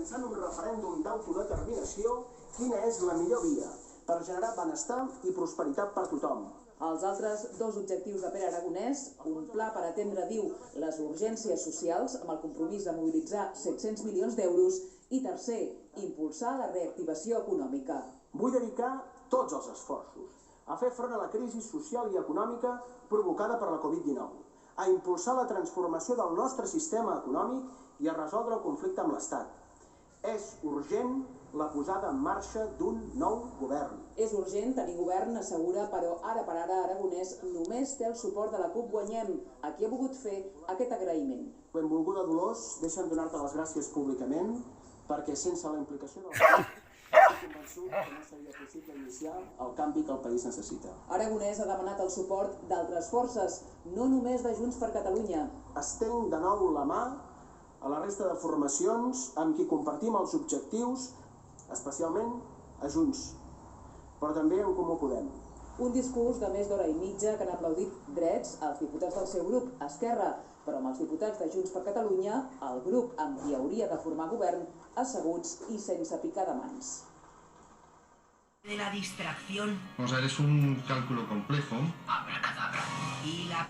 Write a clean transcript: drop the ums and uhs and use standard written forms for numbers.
mitjançant un referèndum d'autodeterminació, quina és la millor via per generar benestar i prosperitat per tothom. Els altres dos objectius de Pere Aragonès, un pla per atendre, diu, les urgències socials amb el compromís de mobilitzar 700 milions d'euros i tercer, impulsar la reactivació econòmica. Vull dedicar tots els esforços a fer front a la crisi social i econòmica provocada per la Covid-19, a impulsar la transformació del nostre sistema econòmic i a resoldre el conflicte amb l'Estat. És urgent la posada en marxa d'un nou govern. És urgent tenir govern, assegura, però ara per ara Aragonès només té el suport de la CUP Guanyem, a qui ha volgut fer aquest agraïment. Benvolguda Dolors, deixa'm donar-te les gràcies públicament, perquè sense la implicació del país estic convençut que no seria possible iniciar el canvi que el país necessita. Aragonès ha demanat el suport d'altres forces, no només de Junts per Catalunya. Estenc de nou la mà a la resta de formacions amb qui compartim els objectius, especialment a Junts, però també en Comú Podem. Un discurs de més d'hora i mitja que han aplaudit drets als diputats del seu grup, Esquerra, però amb els diputats de Junts per Catalunya, el grup amb qui hauria de formar govern, asseguts i sense picar de mans. De la distracción. O sea, es un cálculo complejo. Abracadabra. Y la...